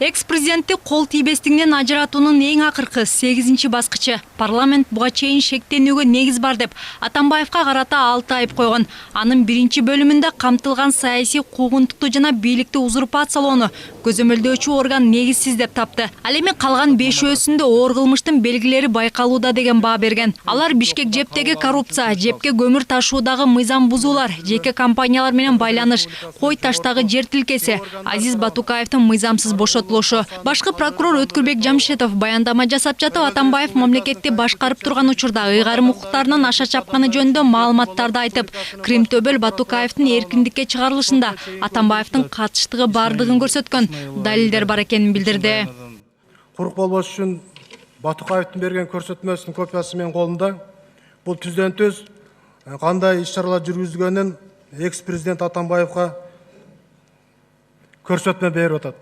Экс-президентти кол тийбестигинен ажыратуунун эң акыркы 8-чи баскычы. Парламент буга чейин шектенүүгө негиз бар деп Атамбаевка карата 6 айып койгон. Анын биринчи бөлүмүндө камтылган саясий куугунтукту жана бийликти узурпациялоону көзөмөлдөөчү орган негизсиз деп тапты. Ал эми калган 5-өсүндө оор кылмыштын белгилери байкалууда деген баа берген. Алар Бишкек жептеги коррупция, жепке көмүр ташуудагы мыйзам бузуулар, жеке компаниялар менен байланыш, кой таштагы жер тилкеси, Азиз Батукаевдин мыйзамсыз бошотулушу. Башкы прокурор Өткүлбек Жамшитов баяндама жасап жатып, Атамбаев мамлекетти башкарып турган учурда ыйгарым укуктарынын аша чапканы жөнүндө маалыматтарды айтып, Кримтөбөл Батукаевдин эркиндикке чыгарылышында Атамбаевдин катыштыгы бардыгын көрсөткөн далилдер бар экенин билдирди. Курук болбош үчүн Батукаевдин берген көрсөтмөсүнүн копиясы менин колумда. Бул түздөн түз кандай иш-чаралар жүргүзүлгөнүн экс-президент Атамбаевга көрсөтмө берип атат.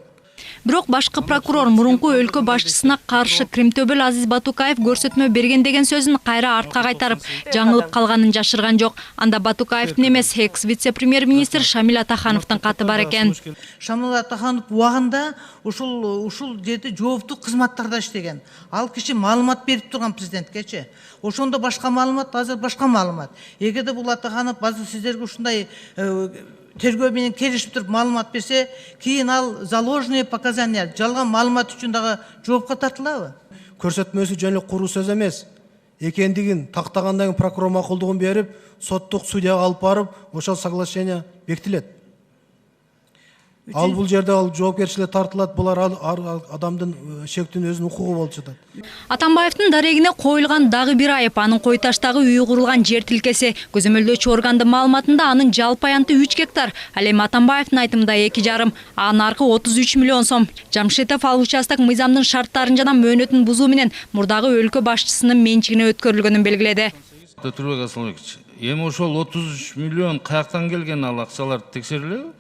Бирок башкы прокурор мурунку өлкө башчысына каршы Кримтөбөл Азиз Батукаев көрсөтмө берген деген сөзүн кайра артка кайтарып, жаңылып калганын жашырган жок. Анда Батукаевдин эмес, экс-вице-премьер-министр Шамил Атахановдун каты бар экен. Шамил Атаханов убагында ушул жерде жооптуу кызматтарда иштеген. Ал киши маалымат берип турган президенткечи. Ошондо башка маалымат, азыр башка маалымат. Эгерде бул Атаханов базы сиздерге ушундай тергөө менен келишип туруп маалымат берсе, кийин ал заложенные показания, жалган маалымат үчүн дагы жоопко тартылабы? Көрсөтмөсү жөн эле куруу сөз эмес экендигин тактагандан кийин прокурор макулдугун берип, соттук судьяга алып барып, ошол соглашение бекитилет. Ал бул жерде ал жоопкерчиликке тартылат, булар адамдын шектүүнүн өзүнүн укугу болуп жатат. Атамбаевдин дарегине коюлган дагы бир айып, анын кой таштагы үйү курулган жер тилкеси. Көзөмөлдөөчү органдын маалыматында анын жалпы аянты 3 гектар, ал эми Атамбаевдин айтымында 2,5, а наркы 33 миллион сом. Жамшитов ал участок мыйзамдын шарттарын жана мөөнөтүн бузуу менен мурдагы өлкө башчысынын менчигине өткөрүлгөнүн белгиледи. Турбек Асылбекович, эми ошол 33 миллион каяктан келген ал акчалар текшерилеби?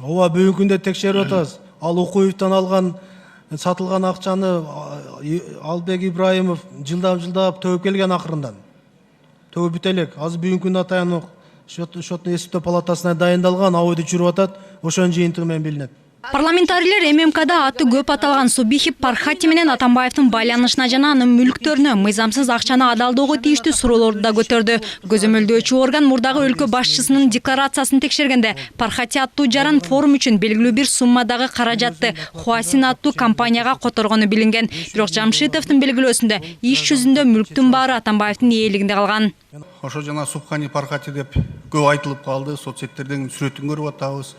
Ооба, бүгүнкү күндө текшерип атабыз. Ал Укуевден алган сатылган акчаны Албек Ибраимов жылдап төгүп келген акырындан. Төгүп бүтө элек. Азыр бүгүнкү күндө атайын шоттун эсептөө палатасына дайындалган, абойдо жүрүп атат. Ошонун жыйынтыгы менен билинет. Парламентарийлер ММКда аты көп аталган Субихи Пархати менен Атамбаевдин байланышына жана анын мүлктөрүнө мыйзамсыз акчаны адалдоого тийиштүү суроолорду да көтөрдү. Көзөмөлдөөчү орган мурдагы өлкө башчысынын декларациясын текшергенде Пархати аттуу жаран форум үчүн белгилүү бир суммадагы каражатты Хуасин аттуу компанияга которгону билинген. Бирок Жамшитовдун белгилөөсүндө иш жүзүндө мүлктүн баары Атамбаевдин ээлигинде калган. Ошо жана Субхани Пархати деп көп айтылып калды, соцсеттерден сүрөтүн көрүп атабыз.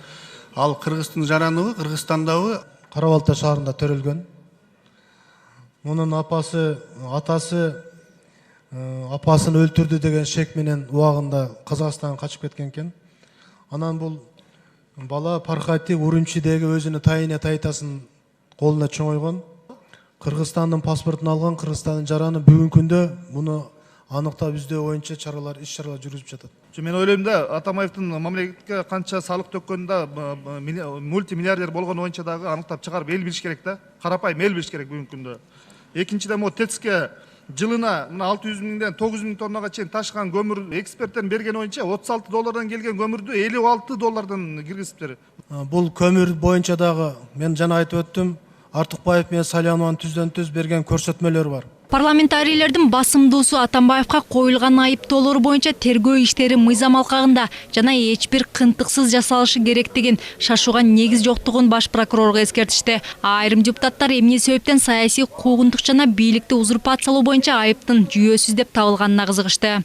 Ал Кыргыздын жараныбы, Кыргызстандабы? Кара Балта шаарында төрөлгөн. Мунун атасы апасын өлтүрдү деген шек менен убагында Казакстанга качып кеткен экен. Анан бул бала Пархати Урумчидеги өзүнүн тайтасын колуна чоңойгон. Кыргызстандын паспортун алган, Кыргызстандын жараны бүгүнкү күндө муну аныктап издөө боюнча иш-чаралар жүрүзүп жатат. Мен ойлойм да, Атамбаевдин мамлекетке канча салык төккөндө мультимиллиардер болгону боюнча дагы аныктап чыгарып эл билиш керек да. Карапайым эл билиш керек бүгүнкү күндө. Экинчиден, могу ТЭЦке жылына 600 миңден 900 миң тоннага чейин ташыган көмүр эксперттердин берген боюнча $36 келген көмүрдү $56 киргизиптир. Бул көмүр боюнча дагы мен жана айтып өттүм, Артыкбаев менен Салянованын түздөн түз берген көрсөтмөлөрү бар. Парламентарийлердин басымдуусу Атамбаевка коюлган айыптоолор боюнча тергөө иштери мыйзам алкагында жана эч бир кынтыксыз жасалышы керектигин, шашууга негиз жоктугун баш прокурорго эскертишти. Айрым депутаттар эмне себептен саясий куугунтук жана бийликти узурпациялоо боюнча айыптын жүйөсүз деп табылганына кызыгышты.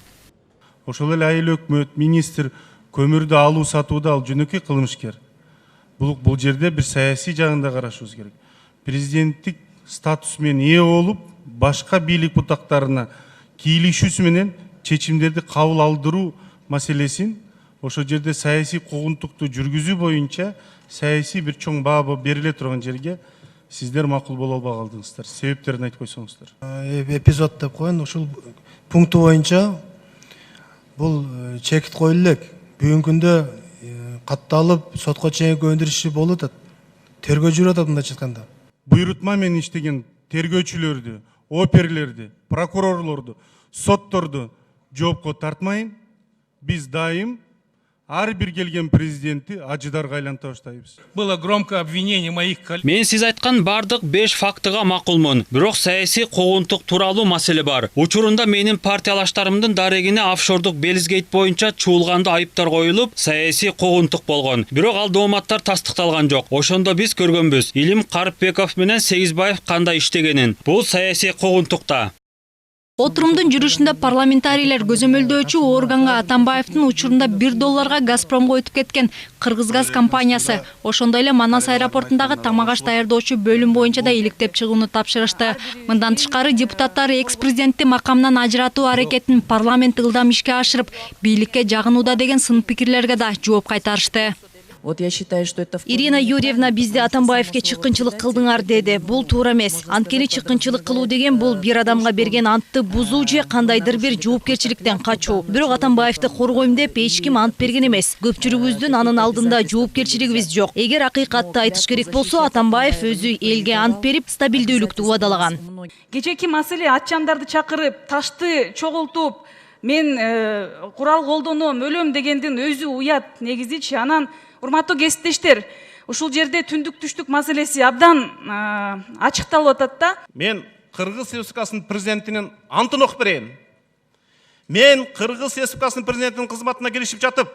Ошол эле айыл өкмөт, министр көмүрдү алуу сатууда ал жөнөкөй кылмышкер. Бул жерде бир саясий жагында карашыбыз керек. Президенттик статус менен ээ болуп, башка бийлик бутактарына кийлишүүсү менен чечимдерди кабыл алдыруу маселесин ошол жерде саясий куугунтукту жүргүзүү боюнча саясий бир чоң баа бериле турган жерге сиздер макул боло албай калдыңыздар. Себептерин айтып койсоңуздар. Эпизод деп коеюн, ушул пункту боюнча бул чекит коюлу элек. Бүгүнкү күндө катталып, сотко чейинки өндүрүш болуп атат. Тергөө жүрүп атат мындайча айтканда. Буйрутма менен иштеген тергөөчүлөрдү, оперлерди, прокурорлорду, сотторду жоопко тартмайын. Биз дайым ар бир келген президентти ажыдарга айланта баштайбыз. Было громкое обвинение моих коллег. Мен сиз айткан бардык 5 фактыга макулмун. Бирок саясий куугунтук тууралуу маселе бар. Учурунда менин партиялаштарымдын дарегине офшордук Белизгейт боюнча чуулганды айыптар коюлуп, саясий куугунтук болгон. Бирок ал дооматтар тастыкталган жок. Ошондо биз көргөнбүз. Илим Карыпбеков менен Сегизбаев кандай иштегенин. Бул саясий куугунтукта. Отурумдун жүрүшүндө парламентарийлер көзөмөлдөөчү органга Атамбаевдин учурунда $1 Газпромго өтүп кеткен Кыргызгаз компаниясы, ошондой эле Манас аэропортундагы тамак-аш даярдоочу бөлүм боюнча да иликтеп чыгууну тапшырышты. Мындан тышкары депутаттар экс-президентти макамдан ажыратуу аракетин парламент ылдам ишке ашырып, бийликке жагынууда деген сын пикирлерге да жооп кайтарышты. Вот я считаю, что это... Ирина Юрьевна бизде Атамбаевке чыккынчылык кылдыңар деди. Бул туура эмес. Анткени чыккынчылык кылуу деген бул бир адамга берген антты бузуу же кандайдыр бир жоопкерчиликтен качуу. Бирок Атамбаевди коргойм деп эч ким ант берген эмес. Көпчүлүгүбүздүн анын алдында жоопкерчилигибиз жок. Эгер акыйкатты айтыш керек болсо, Атамбаев өзү элге ант берип, стабилдүүлүктү убадалаган. Кечээки маселе атчандарды чакырып, ташты чогултуп, мен курал колдоном, өлөм дегендин өзү уят негизичи. Анан урматтуу кесиптештер, ушул жерде түндүк түштүк маселеси абдан ачыкталып атат да. Мен Кыргыз Республикасынын президентинин антын окуп берейин. Мен Кыргыз Республикасынын президентинин кызматына киришип жатып,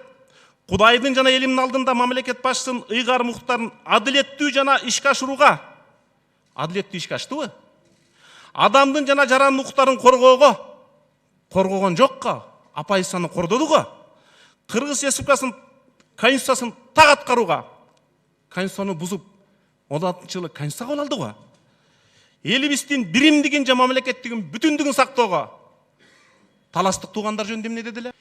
Кудайдын жана элимдин алдында мамлекет башчысынын ыйгар мукуктарын адилеттүү жана ишке ашырууга, адилеттүү ишке аштыбы? Адамдын жана жарандын укуктарын коргогон жокко, оппозицияны кордодуго. Кыргыз Республикасынын Конституциясын так аткарууга, Конституцияны бузуп, 16-жылы Конституция кабыл алдыго. Элибиздин биримдигин жана мамлекеттигин бүтүндүгүн сактоого таластык туугандар жөнүндө эмне дедилер?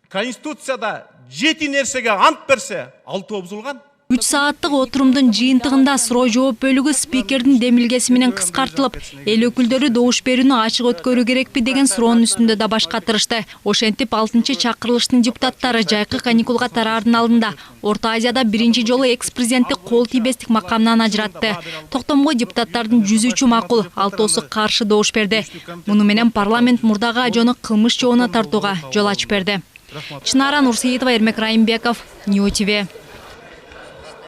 Конституцияда 7 нерсеге ант берсе, 6 бузулган. 3 сааттык отурумдун жыйынтыгында суроо жооп бөлүгү спикердин демилгеси менен кыскартылып, эл өкүлдөрү добуш берүүнү ачык өткөрүү керекпи деген суроонун үстүндө да баш катырышты. Ошентип 6-чакырылыштын депутаттары жайкы каникулга тараардын алдында Орто Азияда биринчи жолу экс-президентти кол тийбестик макамынан ажыратты. Токтомго депутаттардын 103-ü макул, 6-сы каршы добуш берди. Муну менен парламент мурдага жөнү кылмыш жоона тартууга жол ачып берди. Чынара Нурсейитова, Эрмек Райымбеков, Нью ТВ.